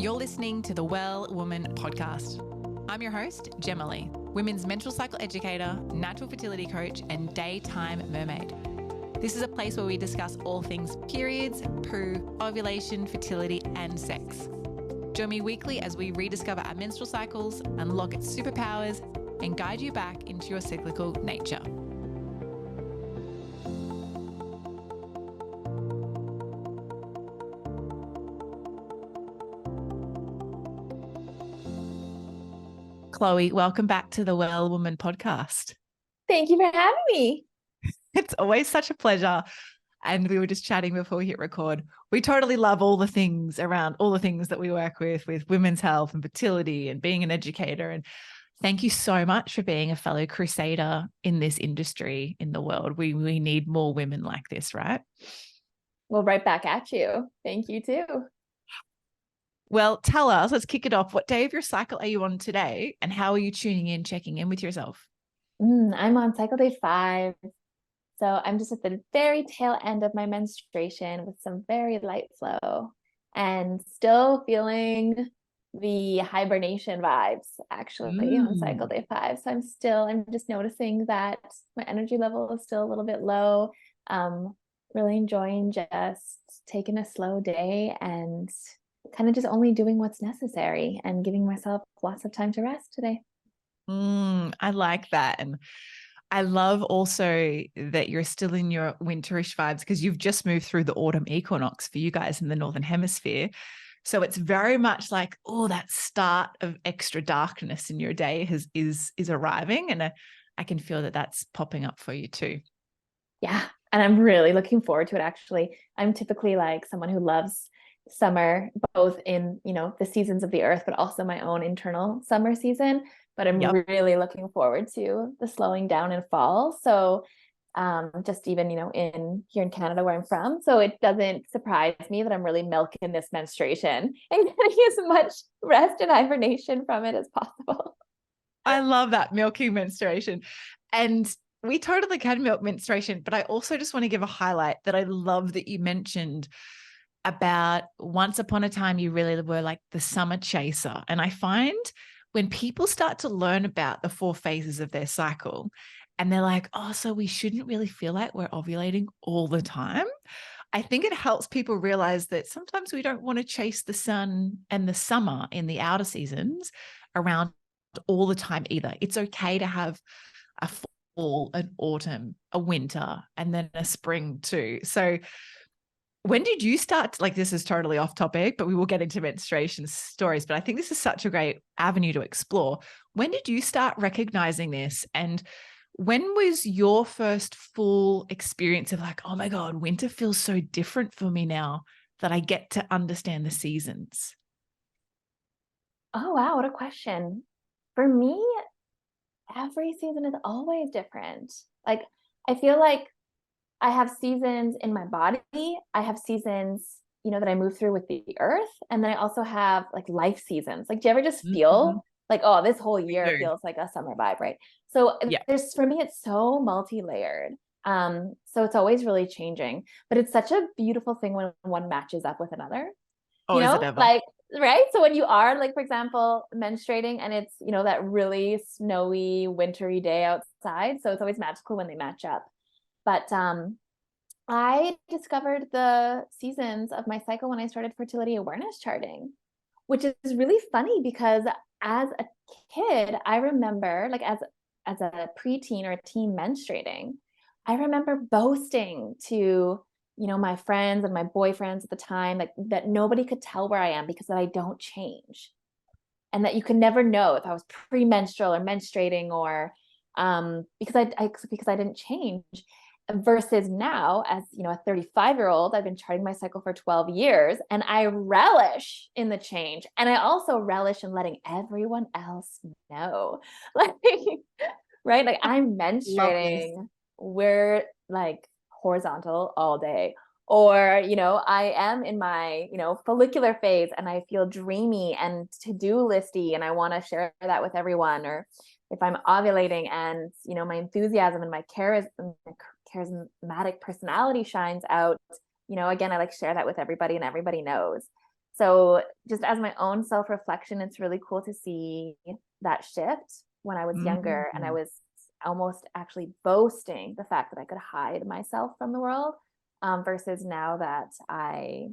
You're listening to the Well Woman podcast. I'm your host, Jema, women's menstrual cycle educator, natural fertility coach, and daytime mermaid. This is a place where we discuss all things periods, poo, ovulation, fertility, and sex. Join me weekly as we rediscover our menstrual cycles, unlock its superpowers, and guide you back into your cyclical nature. Chloe, welcome back to the Well Woman podcast. Thank you for having me. It's always such a pleasure. And we were just chatting before we hit record. We totally love all the things around all the things that we work with women's health and fertility and being an educator. And thank you so much for being a fellow crusader in this industry in the world. We need more women like this, right? Well, right back at you. Thank you too. Well, tell us, let's kick it off. What day of your cycle are you on today? And how are you tuning in, checking in with yourself? I'm on cycle day 5. So I'm just at the very tail end of my menstruation with some very light flow and still feeling the hibernation vibes actually on cycle day 5. So I'm just noticing that my energy level is still a little bit low. Really enjoying just taking a slow day and kind of just only doing what's necessary and giving myself lots of time to rest today. I like that. And I love also that you're still in your winterish vibes because you've just moved through the autumn equinox for you guys in the Northern Hemisphere. So it's very much like, oh, that start of extra darkness in your day is arriving. And I can feel that that's popping up for you too. Yeah. And I'm really looking forward to it. Actually, I'm typically like someone who loves summer, both in, the seasons of the earth, but also my own internal summer season. But I'm really looking forward to the slowing down in fall. So just even, here in Canada where I'm from. So it doesn't surprise me that I'm really milking this menstruation and getting as much rest and hibernation from it as possible. I love that, milking menstruation. And we totally can milk menstruation, but I also just want to give a highlight that I love that you mentioned about once upon a time you really were like the summer chaser. And I find when people start to learn about the 4 phases of their cycle and they're like, oh, so we shouldn't really feel like we're ovulating all the time. I think it helps people realize that sometimes we don't want to chase the sun and the summer in the outer seasons around all the time either. It's okay to have a fall, an autumn, a winter, and then a spring too. So when did you start, like this is totally off topic, but we will get into menstruation stories, but I think this is such a great avenue to explore. When did you start recognizing this? And when was your first full experience of like, oh my God, winter feels so different for me now that I get to understand the seasons? Oh, wow. What a question. For me, every season is always different. Like, I feel like I have seasons in my body. I have seasons, that I move through with the earth. And then I also have like life seasons. Like, do you ever just feel like, oh, this whole year feels like a summer vibe, right? So for me, it's so multi-layered. So it's always really changing, but it's such a beautiful thing when one matches up with another. Oh, is it ever? Like, right? So when you are like, for example, menstruating and it's, that really snowy, wintry day outside. So it's always magical when they match up. But I discovered the seasons of my cycle when I started fertility awareness charting, which is really funny because as a kid, I remember like as a preteen or a teen menstruating, I remember boasting to, my friends and my boyfriends at the time, like that nobody could tell where I am because I don't change. And that you could never know if I was premenstrual or menstruating or because I didn't change. Versus now, as a 35-year-old, I've been charting my cycle for 12 years and I relish in the change. And I also relish in letting everyone else know. Like, right? Like I'm menstruating, we're like horizontal all day. Or, I am in my, follicular phase and I feel dreamy and to-do listy and I want to share that with everyone. Or if I'm ovulating and, my enthusiasm and my charismatic personality shines out, again, I like share that with everybody and everybody knows. So just as my own self-reflection, it's really cool to see that shift when I was younger, and I Mm. was almost actually boasting the fact that I could hide myself from the world, versus now that I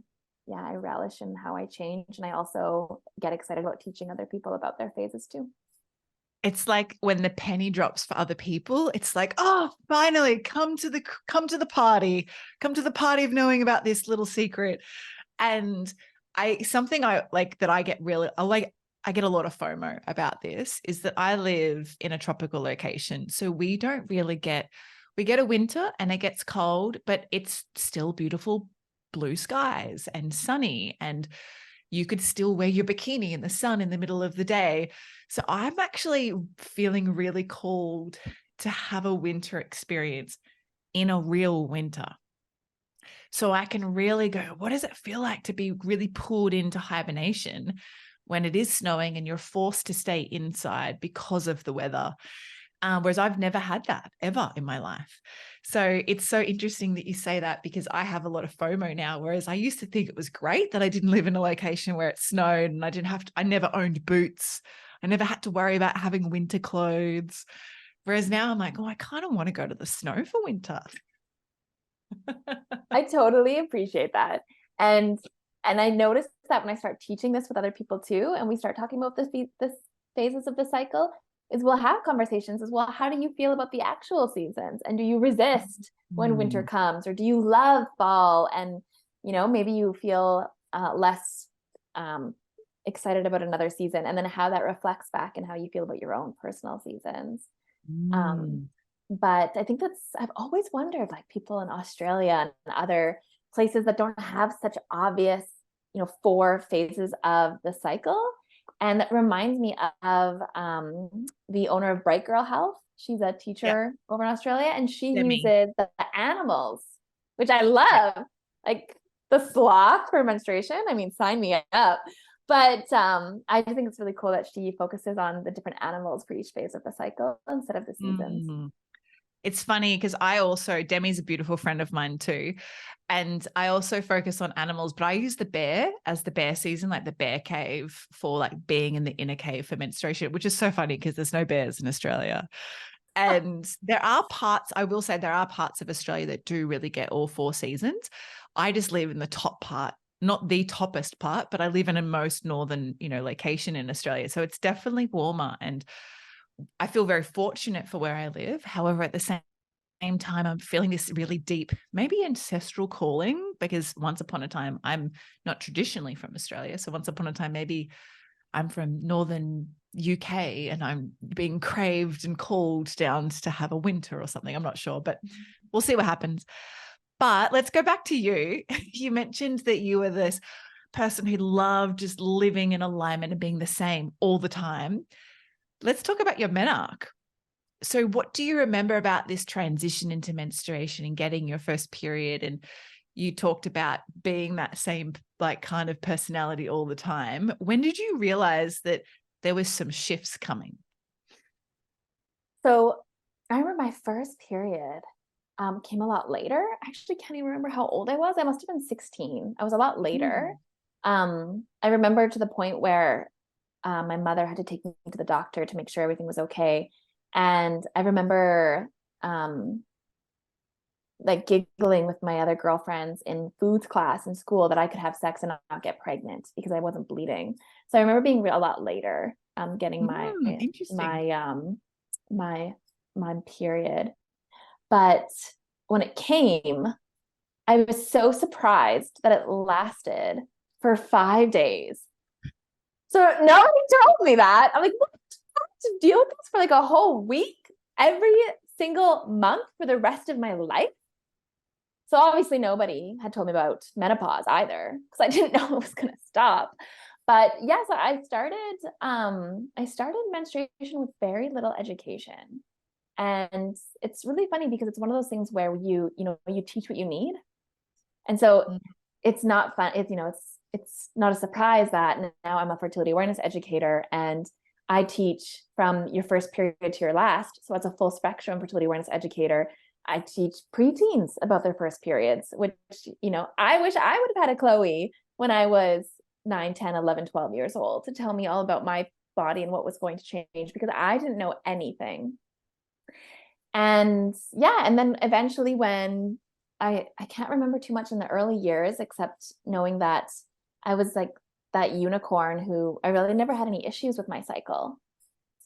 relish in how I change, and I also get excited about teaching other people about their phases too. It's like when the penny drops for other people, it's like, oh, finally come to the party, come to the party of knowing about this little secret. And something I like that I get really, I get a lot of FOMO about this is that I live in a tropical location. So we don't really we get a winter and it gets cold, but it's still beautiful blue skies and sunny, and you could still wear your bikini in the sun in the middle of the day. So I'm actually feeling really called to have a winter experience in a real winter. So I can really go, what does it feel like to be really pulled into hibernation when it is snowing and you're forced to stay inside because of the weather? Whereas I've never had that ever in my life. So it's so interesting that you say that, because I have a lot of FOMO now, whereas I used to think it was great that I didn't live in a location where it snowed and I never owned boots. I never had to worry about having winter clothes. Whereas now I'm like, oh, I kind of want to go to the snow for winter. I totally appreciate that. And I noticed that when I start teaching this with other people too, and we start talking about this phases of the cycle, is we'll have conversations as well. How do you feel about the actual seasons? And do you resist when winter comes, or do you love fall? And, maybe you feel less excited about another season, and then how that reflects back and how you feel about your own personal seasons. But I think I've always wondered, like, people in Australia and other places that don't have such obvious, 4 phases of the cycle. And that reminds me of the owner of Bright Girl Health. She's a teacher over in Australia, and she uses the animals, which I love, like the sloth for menstruation. I mean, sign me up. But I think it's really cool that she focuses on the different animals for each phase of the cycle instead of the seasons. It's funny because Demi's a beautiful friend of mine too. And I also focus on animals, but I use the bear as the bear season, like the bear cave, for like being in the inner cave for menstruation, which is so funny because there's no bears in Australia. And I will say there are parts of Australia that do really get all 4 seasons. I just live in the top part, not the toppest part, but I live in a most northern, location in Australia. So it's definitely warmer, and I feel very fortunate for where I live. However, at the same time, I'm feeling this really deep, maybe ancestral calling, because once upon a time, I'm not traditionally from Australia. So once upon a time, maybe I'm from northern UK and I'm being craved and called down to have a winter or something. I'm not sure, but we'll see what happens. But let's go back to you. You mentioned that you were this person who loved just living in alignment and being the same all the time. Let's talk about your Menarche. So what do you remember about this transition into menstruation and getting your first period? And you talked about being that same like kind of personality all the time. When did you realize that there was some shifts coming? So I remember my first period came a lot later. I actually can't even remember how old I was. I must have been 16. I was a lot later. I remember to the point where my mother had to take me to the doctor to make sure everything was okay. And I remember like giggling with my other girlfriends in foods class in school that I could have sex and not get pregnant because I wasn't bleeding. So I remember being a lot later, getting my my period. But when it came, I was so surprised that it lasted for 5 days. So nobody told me that. I'm like, what? I have to deal with this for like a whole week every single month for the rest of my life? So obviously nobody had told me about menopause either, because I didn't know it was going to stop. But yes, I started menstruation with very little education. And it's really funny because it's one of those things where you teach what you need. And so it's not fun. It's not a surprise that now I'm a fertility awareness educator, and I teach from your first period to your last. So it's a full spectrum fertility awareness educator. I teach preteens about their first periods, which, I wish I would have had a Chloe when I was 9, 10, 11, 12 years old to tell me all about my body and what was going to change, because I didn't know anything. And yeah, and then eventually when I can't remember too much in the early years, except knowing that I was like that unicorn who I really never had any issues with my cycle.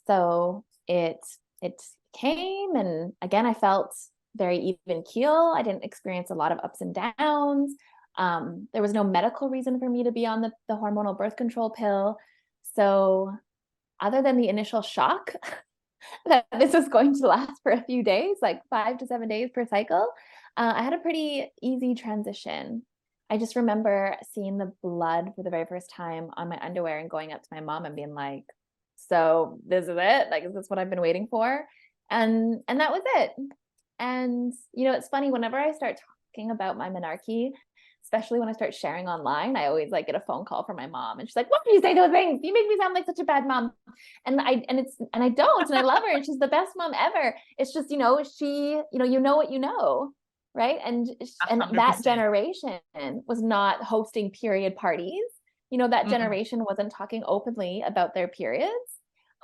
So it came, and again, I felt very even keel. I didn't experience a lot of ups and downs. There was no medical reason for me to be on the hormonal birth control pill. So other than the initial shock that this was going to last for a few days, like 5 to 7 days per cycle, I had a pretty easy transition. I just remember seeing the blood for the very first time on my underwear and going up to my mom and being like, so this is it? Like, is this what I've been waiting for? And that was it. And, you know, it's funny, whenever I start talking about my menarche, especially when I start sharing online, I always like get a phone call from my mom, and she's like, why do you say those things? You make me sound like such a bad mom. And I don't, and I love her, and she's the best mom ever. It's just, you know, you know what you know, right? And 100%. that generation was not hosting period parties. You know, that generation wasn't talking openly about their periods.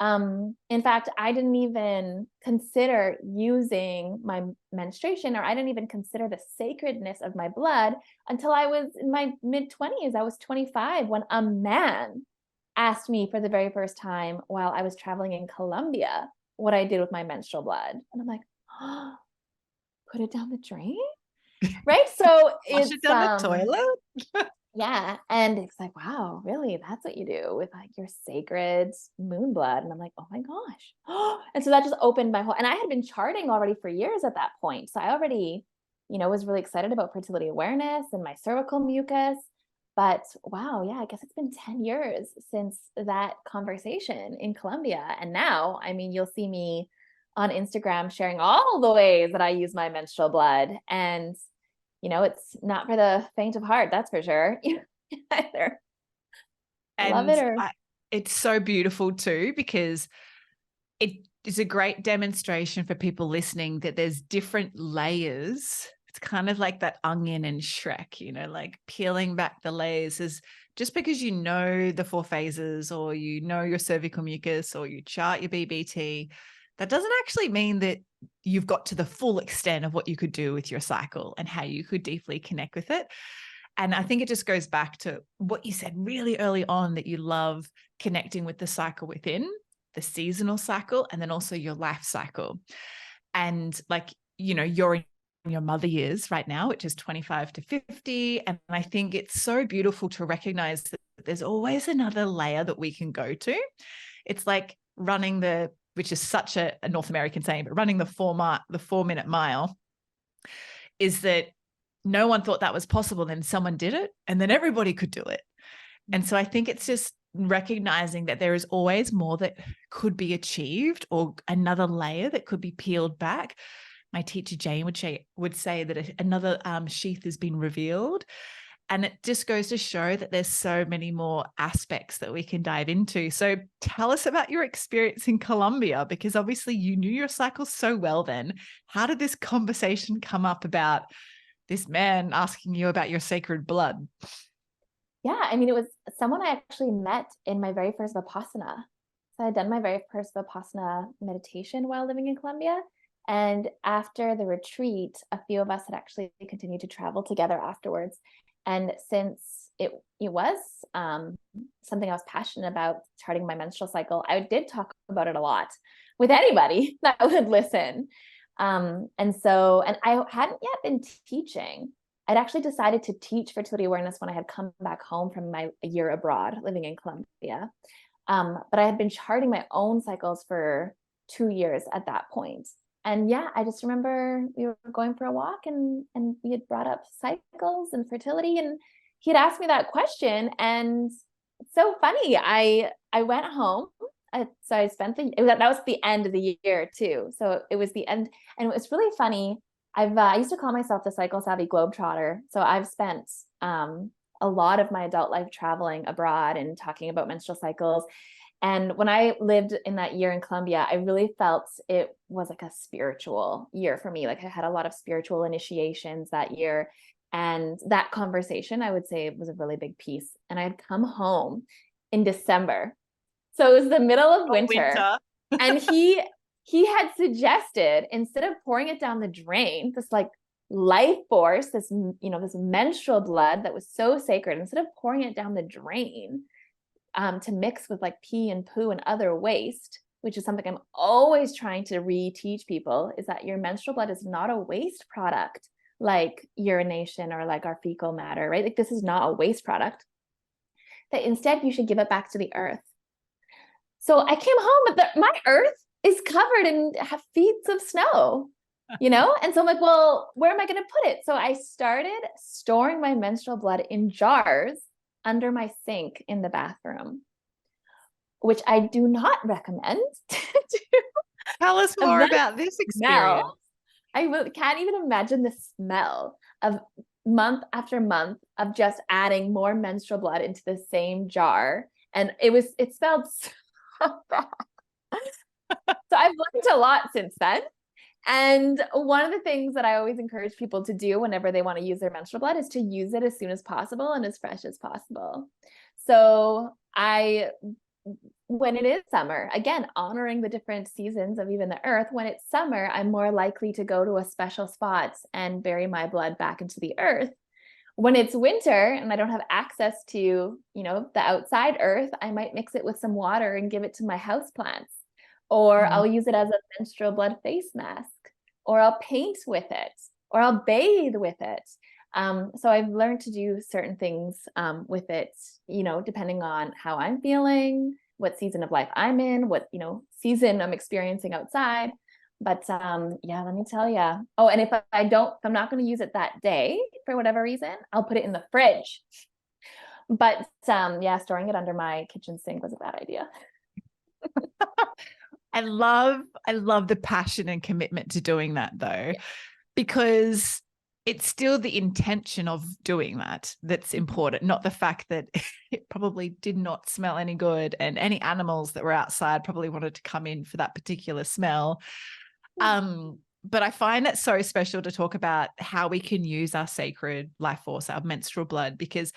In fact, I didn't even consider using my menstruation, or I didn't even consider the sacredness of my blood until I was in my mid-20s. I was 25 when a man asked me for the very first time while I was traveling in Colombia what I did with my menstrual blood. And I'm like, oh, put it down the drain? Right? So Flush it down the toilet. yeah. And it's like, wow, really? That's what you do with like your sacred moon blood. And I'm like, oh my gosh. And so that just opened my whole, and I had been charting already for years at that point. So I already, you know, was really excited about fertility awareness and my cervical mucus. But wow, yeah, I guess it's been 10 years since that conversation in Colombia. And now, I mean, you'll see me on Instagram sharing all the ways that I use my menstrual blood. And you know, it's not for the faint of heart, that's for sure. Either love it or it's so beautiful too, because it is a great demonstration for people listening that there's different layers. It's kind of like that onion in Shrek, you know, like peeling back the layers. Is just because you know the 4 phases, or you know your cervical mucus, or you chart your BBT, that doesn't actually mean that you've got to the full extent of what you could do with your cycle and how you could deeply connect with it. And I think it just goes back to what you said really early on, that you love connecting with the cycle within, the seasonal cycle, and then also your life cycle. And like, you know, you're in your mother years right now, which is 25 to 50. And I think it's so beautiful to recognize that there's always another layer that we can go to. It's like running which is such a North American saying, but running the 4-minute mile, is that no one thought that was possible. Then someone did it, and then everybody could do it. And so I think it's just recognizing that there is always more that could be achieved, or another layer that could be peeled back. My teacher Jane would say that another sheath has been revealed. And it just goes to show that there's so many more aspects that we can dive into. So tell us about your experience in Colombia, because obviously you knew your cycle so well then. How did this conversation come up about this man asking you about your sacred blood? Yeah, I mean, it was someone I actually met in my very first Vipassana. So I had done my very first Vipassana meditation while living in Colombia. And after the retreat, a few of us had actually continued to travel together afterwards. And since it was something I was passionate about, charting my menstrual cycle, I did talk about it a lot with anybody that would listen. And I hadn't yet been teaching. I'd actually decided to teach fertility awareness when I had come back home from my year abroad living in Colombia. But I had been charting my own cycles for 2 years at that point. And yeah, I just remember we were going for a walk, and we had brought up cycles and fertility, and he had asked me that question. And it's so funny. I went home. So I spent that was the end of the year too. So it was the end, and it was really funny. I used to call myself the cycle savvy globetrotter. So I've spent a lot of my adult life traveling abroad and talking about menstrual cycles. And when I lived in that year in Colombia, I really felt it was like a spiritual year for me. Like I had a lot of spiritual initiations that year. And that conversation, I would say, was a really big piece. And I'd come home in December. So it was the middle of winter. And he had suggested, instead of pouring it down the drain, this like life force, this, this menstrual blood that was so sacred, instead of pouring it down the drain, to mix with like pee and poo and other waste, which is something I'm always trying to reteach people, is that your menstrual blood is not a waste product like urination or like our fecal matter, right? Like this is not a waste product. That instead you should give it back to the earth. So I came home, but my earth is covered in feet of snow, And so I'm like, well, where am I going to put it? So I started storing my menstrual blood in jars under my sink in the bathroom, which I do not recommend to Tell us more about this experience. Can't even imagine the smell of month after month of just adding more menstrual blood into the same jar. And it smelled so bad. So I've learned a lot since then. And one of the things that I always encourage people to do whenever they want to use their menstrual blood is to use it as soon as possible and as fresh as possible. So when it is summer, again, honoring the different seasons of even the earth, when it's summer, I'm more likely to go to a special spot and bury my blood back into the earth. When it's winter and I don't have access to, the outside earth, I might mix it with some water and give it to my houseplants. Or I'll use it as a menstrual blood face mask, or I'll paint with it, or I'll bathe with it. So I've learned to do certain things with it, depending on how I'm feeling, what season of life I'm in, what, season I'm experiencing outside. But let me tell you. Oh, and if I'm not going to use it that day for whatever reason, I'll put it in the fridge. But storing it under my kitchen sink was a bad idea. I love the passion and commitment to doing that though, because it's still the intention of doing that's important, not the fact that it probably did not smell any good and any animals that were outside probably wanted to come in for that particular smell. But I find it so special to talk about how we can use our sacred life force, our menstrual blood, because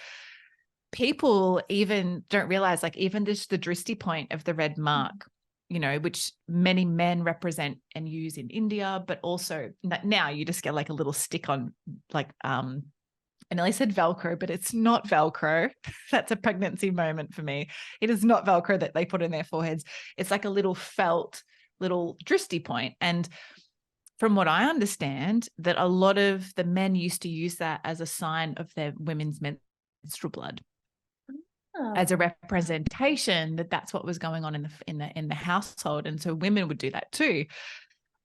people even don't realize, like even just the drishti point of the red mark, which many men represent and use in India, but also now you just get like a little stick on like, I nearly said Velcro, but it's not Velcro. That's a pregnancy moment for me. It is not Velcro that they put in their foreheads. It's like a little felt little drishti point. And from what I understand, that a lot of the men used to use that as a sign of their women's menstrual blood. As a representation that that's what was going on in the household, and so women would do that too.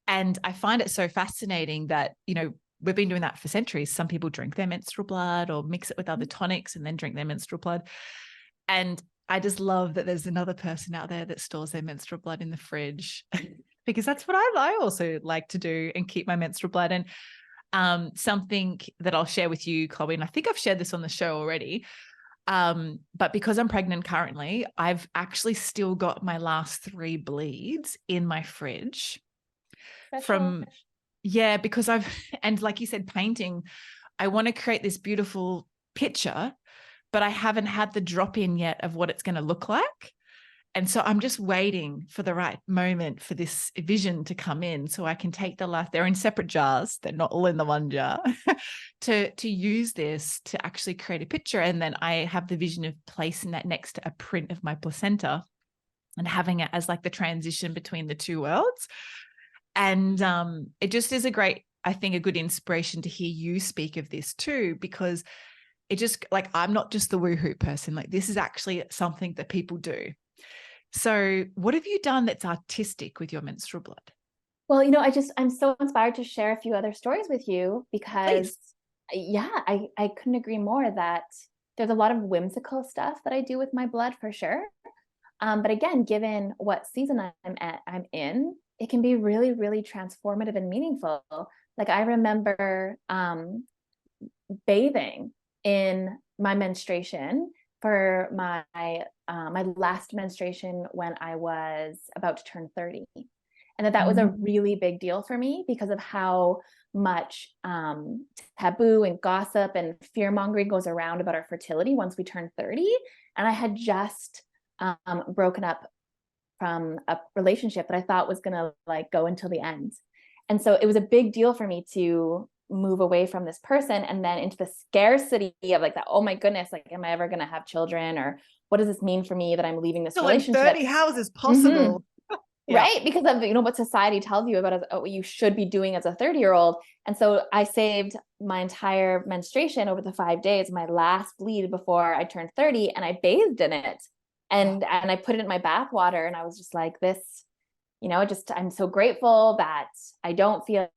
And I find it so fascinating that we've been doing that for centuries. Some people drink their menstrual blood or mix it with other tonics and then drink their menstrual blood. And I just love that there's another person out there that stores their menstrual blood in the fridge because that's what I also like to do and keep my menstrual blood. And something that I'll share with you, Chloe, and I think I've shared this on the show already. But because I'm pregnant currently, I've actually still got my last 3 bleeds in my fridge. Because and like you said, painting, I want to create this beautiful picture, but I haven't had the drop in yet of what it's going to look like. And so I'm just waiting for the right moment for this vision to come in so I can take they're in separate jars. They're not all in the one jar to use this to actually create a picture. And then I have the vision of placing that next to a print of my placenta and having it as like the transition between the two worlds. And it just is a good inspiration to hear you speak of this too, because it just like, I'm not just the woohoo person. Like this is actually something that people do. So what have you done that's artistic with your menstrual blood? Well, I'm so inspired to share a few other stories with you because I couldn't agree more that there's a lot of whimsical stuff that I do with my blood for sure. But again, given what season I'm in, it can be really, really transformative and meaningful. Like I remember bathing in my menstruation for my last menstruation when I was about to turn 30. And that was a really big deal for me because of how much taboo and gossip and fear mongering goes around about our fertility once we turn 30. And I had just broken up from a relationship that I thought was gonna like go until the end. And so it was a big deal for me to move away from this person and then into the scarcity of like that, oh my goodness, like, am I ever gonna have children? Or what does this mean for me that I'm leaving this Still in relationship? 30, how is this possible? Yeah. Right? Because of, you know, what society tells you about what you should be doing as a 30-year-old. And so I saved my entire menstruation over the 5 days, my last bleed before I turned 30, and I bathed in it. And I put it in my bath water, and I was just like, this, you know, just, I'm so grateful that I don't feel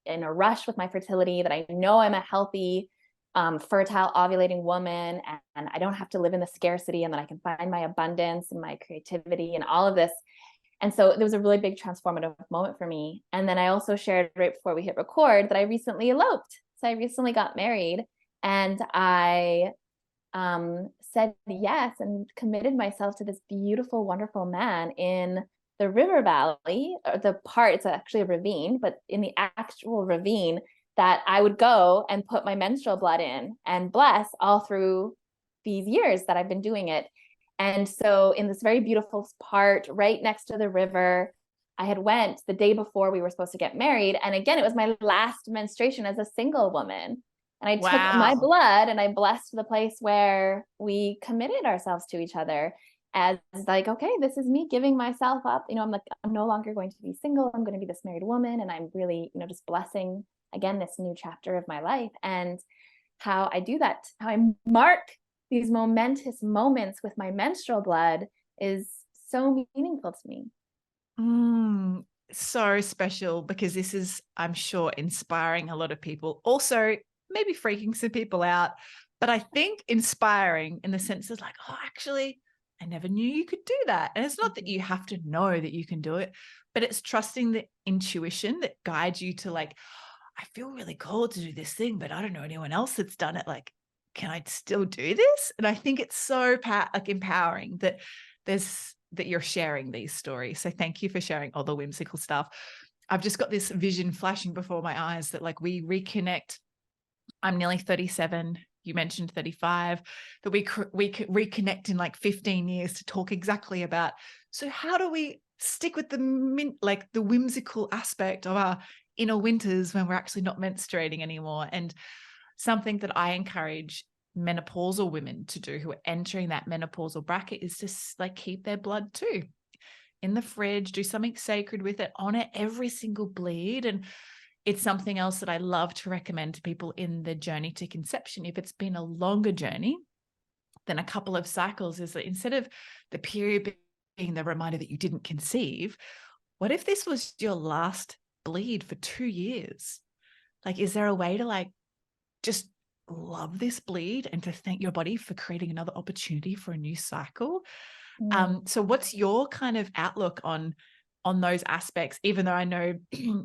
in a rush with my fertility, that I know I'm a healthy, fertile, ovulating woman, and I don't have to live in the scarcity, and that I can find my abundance and my creativity and all of this. And so there was a really big transformative moment for me. And then I also shared right before we hit record that I recently eloped. So I recently got married, and I said yes and committed myself to this beautiful, wonderful man in the river valley, or the part, it's actually a ravine, but in the actual ravine that I would go and put my menstrual blood in and bless all through these years that I've been doing it. And so in this very beautiful part right next to the river, I had went the day before we were supposed to get married. And again, it was my last menstruation as a single woman. And I took my blood and I blessed the place where we committed ourselves to each other as like, okay, this is me giving myself up. You know, I'm like, I'm no longer going to be single. I'm going to be this married woman. And I'm really, you know, just blessing again, this new chapter of my life. And how I do that, how I mark these momentous moments with my menstrual blood is so meaningful to me. So special, because this is, I'm sure, inspiring a lot of people. Also, maybe freaking some people out, but I think inspiring in the sense of like, oh, actually, I never knew you could do that. And it's not that you have to know that you can do it, but it's trusting the intuition that guides you to like, I feel really called to do this thing, but I don't know anyone else that's done it. Like, can I still do this? And I think it's so like empowering that you're sharing these stories. So thank you for sharing all the whimsical stuff. I've just got this vision flashing before my eyes that like we reconnect. I'm nearly 37. You mentioned 35, that we reconnect in like 15 years to talk exactly about, so how do we stick with the whimsical aspect of our inner winters when we're actually not menstruating anymore? And something that I encourage menopausal women to do who are entering that menopausal bracket is to like keep their blood too in the fridge, do something sacred with it, honor every single bleed. And it's something else that I love to recommend to people in the journey to conception. If it's been a longer journey than a couple of cycles, is that instead of the period being the reminder that you didn't conceive, what if this was your last bleed for 2 years? Like, is there a way to like just love this bleed and to thank your body for creating another opportunity for a new cycle? So what's your kind of outlook on those aspects, even though I know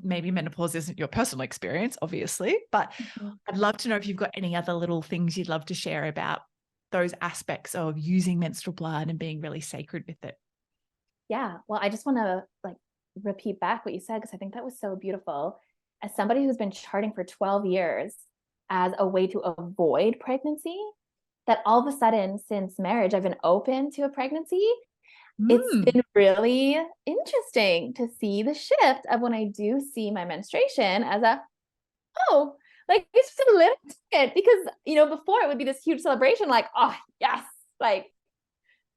maybe menopause isn't your personal experience, obviously, but I'd love to know if you've got any other little things you'd love to share about those aspects of using menstrual blood and being really sacred with it. Yeah. Well, I just want to like repeat back what you said, because I think that was so beautiful. As somebody who's been charting for 12 years as a way to avoid pregnancy, that all of a sudden since marriage, I've been open to a pregnancy. It's been really interesting to see the shift of when I do see my menstruation as a, oh, like it's just a little bit, because, you know, before it would be this huge celebration, like, oh, yes, like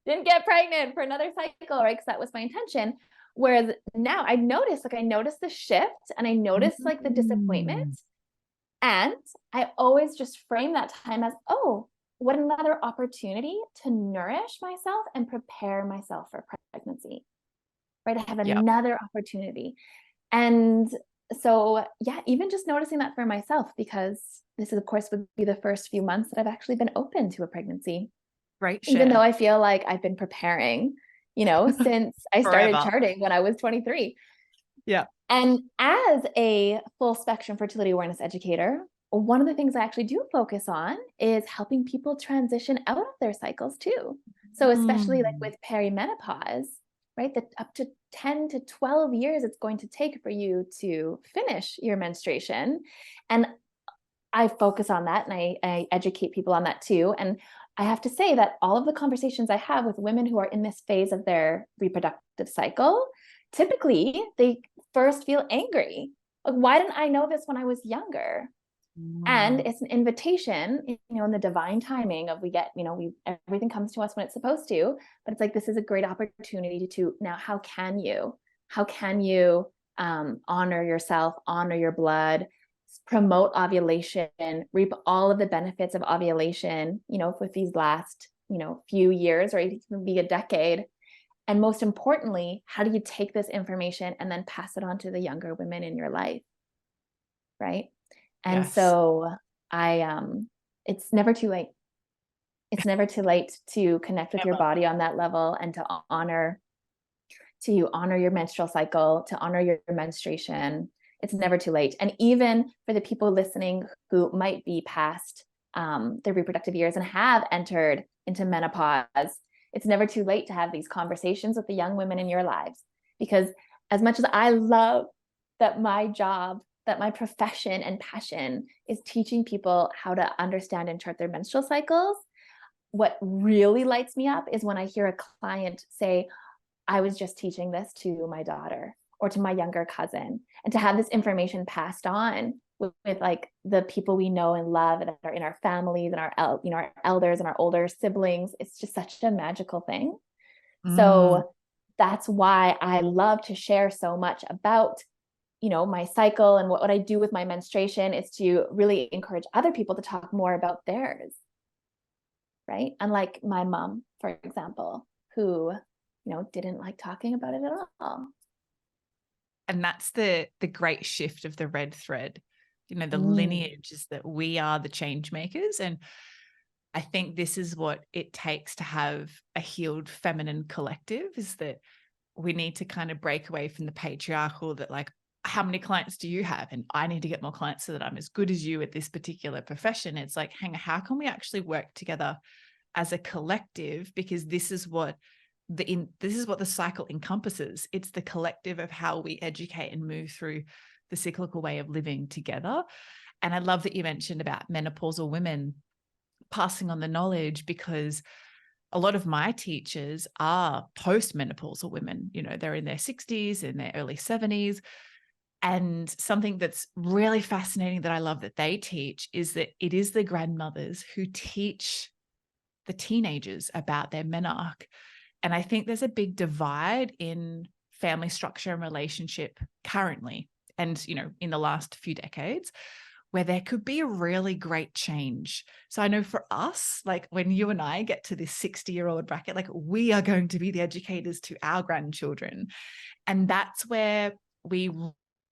didn't get pregnant for another cycle, right? Because that was my intention. Whereas now I noticed the shift, and I noticed like the disappointment. And I always just frame that time as, oh, what another opportunity to nourish myself and prepare myself for pregnancy, right? I have another opportunity. And so, yeah, even just noticing that for myself, because this is, of course, would be the first few months that I've actually been open to a pregnancy. Right. Even though I feel like I've been preparing, you know, since I started charting when I was 23. Yeah. And as a full spectrum fertility awareness educator, one of the things I actually do focus on is helping people transition out of their cycles too. So especially like with perimenopause, right? That up to 10 to 12 years it's going to take for you to finish your menstruation. And I focus on that, and I educate people on that too. And I have to say that all of the conversations I have with women who are in this phase of their reproductive cycle, typically they first feel angry. Like, why didn't I know this when I was younger? And it's an invitation, in the divine timing of we get, everything comes to us when it's supposed to, but it's like, this is a great opportunity to now, how can you honor yourself, honor your blood, promote ovulation, reap all of the benefits of ovulation, with these last, few years, or it can be a decade. And most importantly, how do you take this information and then pass it on to the younger women in your life? Right. And Yes. so it's never too late. It's never too late to connect with your body on that level, and to honor your menstrual cycle, to honor your menstruation. It's never too late. And even for the people listening who might be past their reproductive years and have entered into menopause, it's never too late to have these conversations with the young women in your lives. Because as much as I love that my job, that my profession and passion is teaching people how to understand and chart their menstrual cycles, what really lights me up is when I hear a client say, I was just teaching this to my daughter or to my younger cousin, and to have this information passed on with like the people we know and love that are in our families and our elders and our older siblings. It's just such a magical thing. So that's why I love to share so much about my cycle, and what I do with my menstruation is to really encourage other people to talk more about theirs. Right. Unlike my mom, for example, who, didn't like talking about it at all. And that's the great shift of the red thread. The lineage is that we are the change makers. And I think this is what it takes to have a healed feminine collective, is that we need to kind of break away from the patriarchal, that like, how many clients do you have? And I need to get more clients so that I'm as good as you at this particular profession. It's like, hang on, how can we actually work together as a collective? Because this is what the cycle encompasses. It's the collective of how we educate and move through the cyclical way of living together. And I love that you mentioned about menopausal women passing on the knowledge, because a lot of my teachers are post-menopausal women. They're in their 60s, in their early 70s. And something that's really fascinating that I love that they teach is that it is the grandmothers who teach the teenagers about their menarche. And I think there's a big divide in family structure and relationship currently, and, in the last few decades, where there could be a really great change. So I know for us, like when you and I get to this 60-year-old bracket, like we are going to be the educators to our grandchildren. And that's where we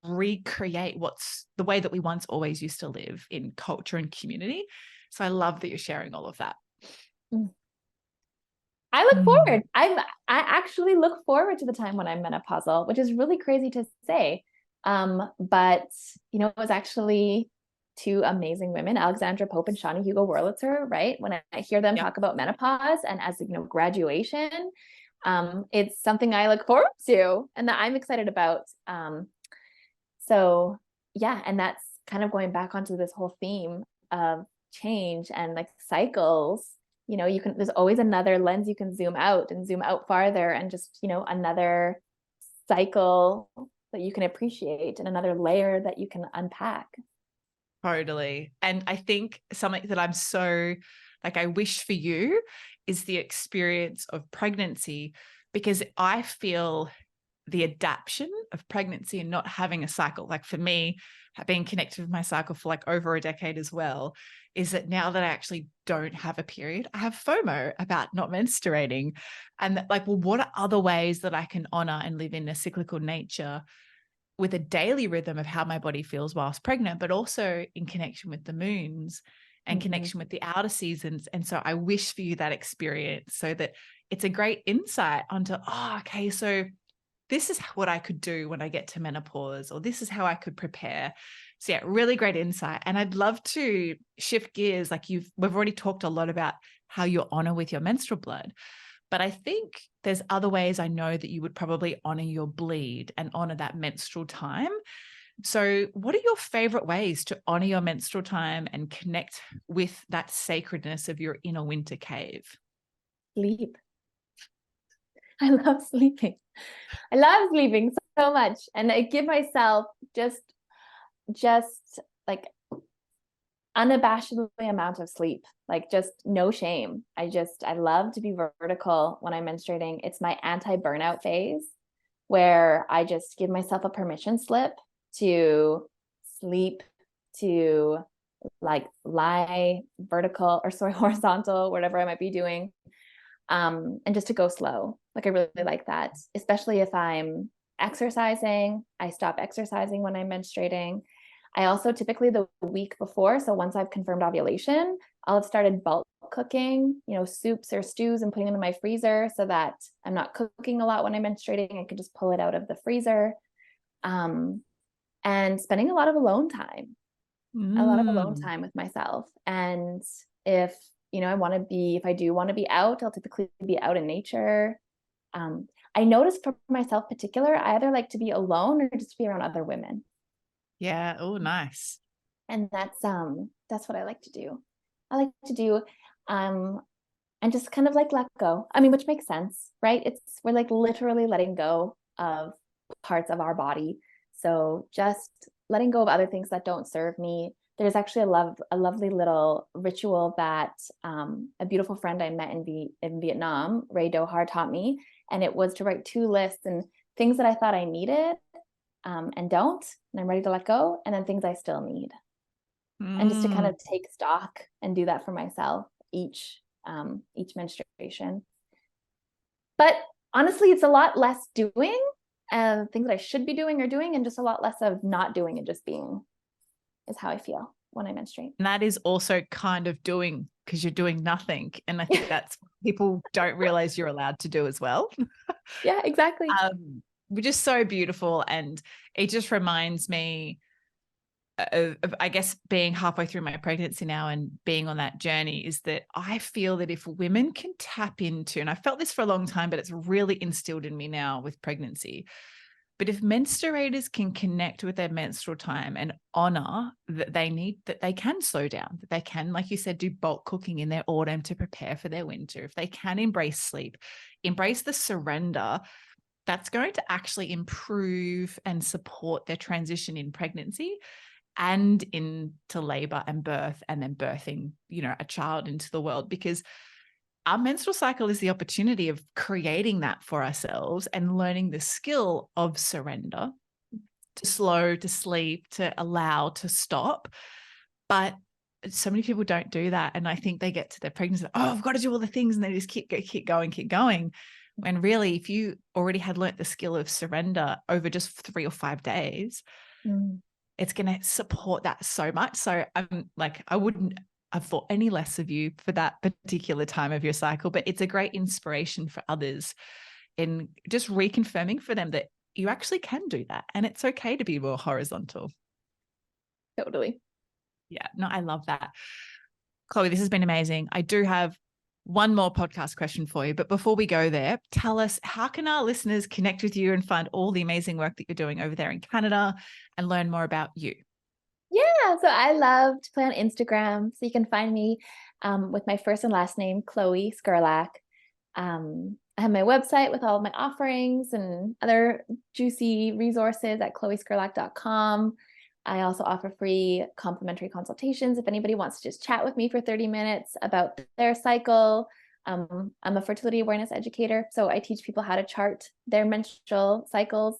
recreate what's the way that we once always used to live in culture and community. So I love that you're sharing all of that. I look forward. I actually look forward to the time when I'm menopausal, which is really crazy to say. But it was actually two amazing women, Alexandra Pope and Shawnee Hugo Wurlitzer, right? When I hear them talk about menopause and as graduation, it's something I look forward to and that I'm excited about. So yeah, and that's kind of going back onto this whole theme of change and like cycles. There's always another lens you can zoom out farther, and just, another cycle that you can appreciate and another layer that you can unpack. Totally. And I think something that I'm so like, I wish for you is the experience of pregnancy, because I feel the adaptation of pregnancy and not having a cycle. Like for me, being connected with my cycle for like over a decade as well, is that now that I actually don't have a period, I have FOMO about not menstruating. And like, well, what are other ways that I can honor and live in a cyclical nature with a daily rhythm of how my body feels whilst pregnant, but also in connection with the moons and connection with the outer seasons. And so I wish for you that experience, so that it's a great insight onto, okay, so this is what I could do when I get to menopause, or this is how I could prepare. So yeah, really great insight. And I'd love to shift gears. Like we've already talked a lot about how you honor with your menstrual blood, But I think there's other ways I know that you would probably honor your bleed and honor that menstrual time. So what are your favorite ways to honor your menstrual time and connect with that sacredness of your inner winter cave? Sleep. I love sleeping. I love sleeping so much. And I give myself just like unabashedly amount of sleep, like just no shame. I love to be vertical when I'm menstruating. It's my anti-burnout phase where I just give myself a permission slip to sleep, to like lie vertical or sorry, horizontal, whatever I might be doing. And just to go slow. Like I really like that, especially if I'm exercising. I stop exercising when I'm menstruating. I also typically the week before, so once I've confirmed ovulation, I'll have started bulk cooking, soups or stews and putting them in my freezer so that I'm not cooking a lot when I'm menstruating. I can just pull it out of the freezer. And spending a lot of alone time, with myself. And if if I do want to be out, I'll typically be out in nature. I notice for myself particular, I either like to be alone or just be around other women. Yeah. Oh, nice. And that's what I like to do. I like to do and just kind of like let go. I mean, which makes sense, right? We're like literally letting go of parts of our body. So just letting go of other things that don't serve me. There's actually a lovely little ritual that a beautiful friend I met in Vietnam, Ray Dohar, taught me, and it was to write 2 lists and things that I thought I needed and don't, and I'm ready to let go, and then things I still need, and just to kind of take stock and do that for myself each menstruation. But honestly, it's a lot less doing things that I should be doing or doing, and just a lot less of not doing and just being is how I feel when I menstruate. And that is also kind of doing, because you're doing nothing. And I think that's what people don't realize you're allowed to do as well. Yeah, exactly. Which is so beautiful. And it just reminds me of, I guess, being halfway through my pregnancy now and being on that journey, is that I feel that if women can tap into, and I felt this for a long time, but it's really instilled in me now with pregnancy. But if menstruators can connect with their menstrual time and honor that they can slow down, that they can, like you said, do bulk cooking in their autumn to prepare for their winter, if they can embrace sleep, embrace the surrender, that's going to actually improve and support their transition in pregnancy and into labor and birth, and then birthing, a child into the world. Because our menstrual cycle is the opportunity of creating that for ourselves and learning the skill of surrender, to slow, to sleep, to allow, to stop. But so many people don't do that. And I think they get to their pregnancy, I've got to do all the things. And they just keep going. When really, if you already had learnt the skill of surrender over just 3 or 5 days, it's going to support that so much. So I'm like, I wouldn't have thought any less of you for that particular time of your cycle, but it's a great inspiration for others in just reconfirming for them that you actually can do that. And it's okay to be more horizontal. Totally. Yeah, no, I love that. Chloe, this has been amazing. I do have one more podcast question for you, but before we go there, tell us, how can our listeners connect with you and find all the amazing work that you're doing over there in Canada and learn more about you? Yeah, so I love to play on Instagram. So you can find me with my first and last name, Chloe Skerlak. I have my website with all of my offerings and other juicy resources at chloeskerlak.com. I also offer free complimentary consultations if anybody wants to just chat with me for 30 minutes about their cycle. I'm a fertility awareness educator, so I teach people how to chart their menstrual cycles,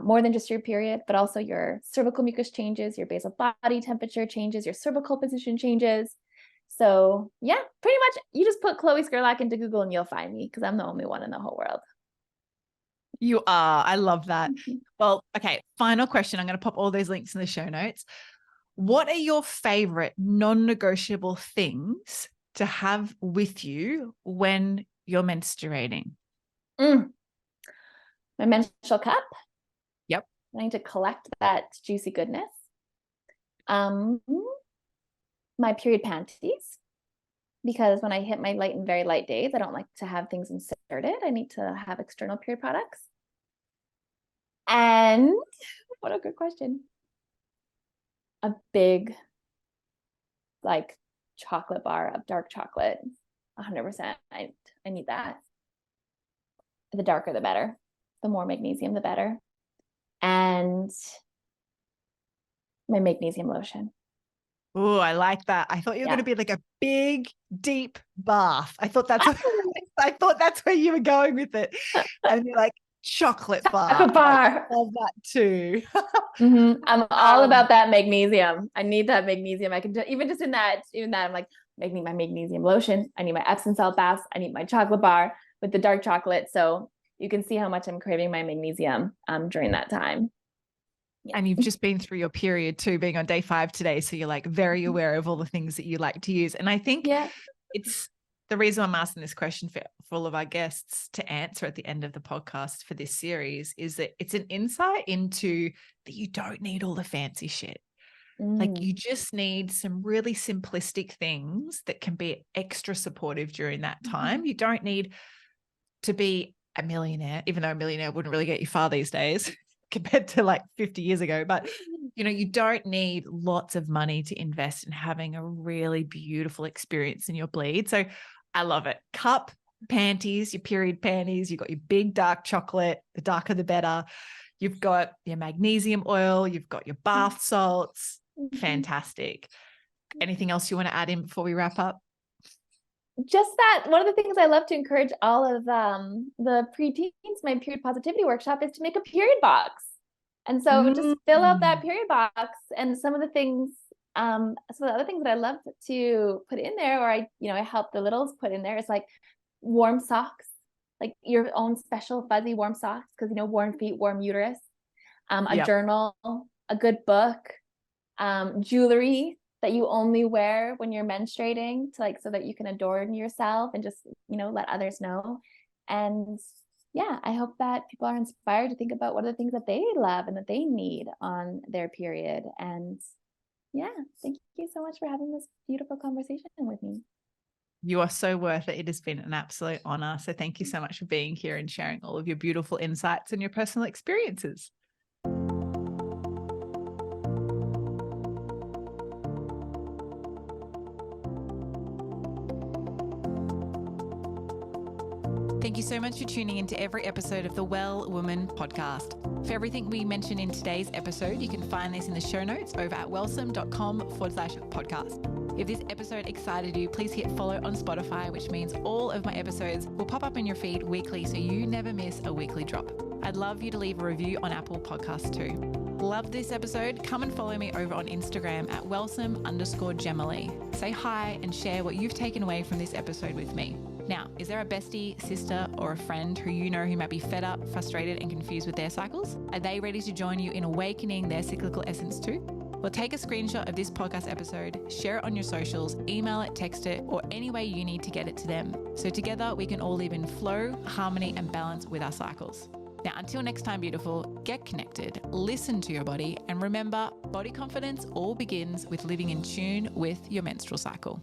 more than just your period, but also your cervical mucus changes, your basal body temperature changes, your cervical position changes. So yeah, pretty much you just put Chloe Skerlak into Google and you'll find me, because I'm the only one in the whole world. You are. I love that. Well, okay. Final question. I'm going to pop all those links in the show notes. What are your favorite non-negotiable things to have with you when you're menstruating? My menstrual cup. Yep. I need to collect that juicy goodness. My period panties. because when I hit my light and very light days, I don't like to have things inserted. I need to have external period products. And what a good question. A big, like, chocolate bar of dark chocolate, 100%. I need that. The darker, the better. The more magnesium, the better. And my magnesium lotion. Oh, I like that. I thought you were going to be like a big, deep bath. I thought that's where you were going with it. And you're like, chocolate bar. Chocolate bar. I love that too. I'm all about that magnesium. I need that magnesium. I can even just in that, I'm like, I need my magnesium lotion. I need my Epsom salt baths. I need my chocolate bar with the dark chocolate. So you can see how much I'm craving my magnesium during that time. Yeah. And you've just been through your period too, being on day 5 today. So you're like very aware of all the things that you like to use. And I think it's the reason I'm asking this question for all of our guests to answer at the end of the podcast for this series is that it's an insight into that you don't need all the fancy shit. Like you just need some really simplistic things that can be extra supportive during that time. You don't need to be a millionaire, even though a millionaire wouldn't really get you far these days compared to like 50 years ago. But, you know, you don't need lots of money to invest in having a really beautiful experience in your bleed. So I love it. Cup, panties, your period panties, you've got your big dark chocolate, the darker the better. You've got your magnesium oil, you've got your bath salts. Fantastic. Anything else you want to add in before we wrap up? Just that one of the things I love to encourage all of the preteens, my period positivity workshop, is to make a period box. And so just fill out that period box. And some of the things, some of the other things that I love to put in there, or I help the littles put in there, is like warm socks, like your own special fuzzy warm socks, because warm feet, warm uterus, a journal, a good book, jewelry that you only wear when you're menstruating so that you can adorn yourself and just, let others know. And I hope that people are inspired to think about what are the things that they love and that they need on their period. And thank you so much for having this beautiful conversation with me. You are so worth it. It has been an absolute honor. So thank you so much for being here and sharing all of your beautiful insights and your personal experiences. Thank you so much for tuning into every episode of the Well Woman podcast. For everything we mentioned in today's episode, you can find this in the show notes over at wellsome.com/podcast. If this episode excited you, please hit follow on Spotify, which means all of my episodes will pop up in your feed weekly so you never miss a weekly drop. I'd love you to leave a review on Apple Podcasts too. Love this episode? Come and follow me over on Instagram at wellsome_Jema. Say hi and share what you've taken away from this episode with me. Now, is there a bestie, sister, or a friend who who might be fed up, frustrated, and confused with their cycles? Are they ready to join you in awakening their cyclical essence too? Well, take a screenshot of this podcast episode, share it on your socials, email it, text it, or any way you need to get it to them. So together we can all live in flow, harmony, and balance with our cycles. Now, until next time, beautiful, get connected, listen to your body, and remember, body confidence all begins with living in tune with your menstrual cycle.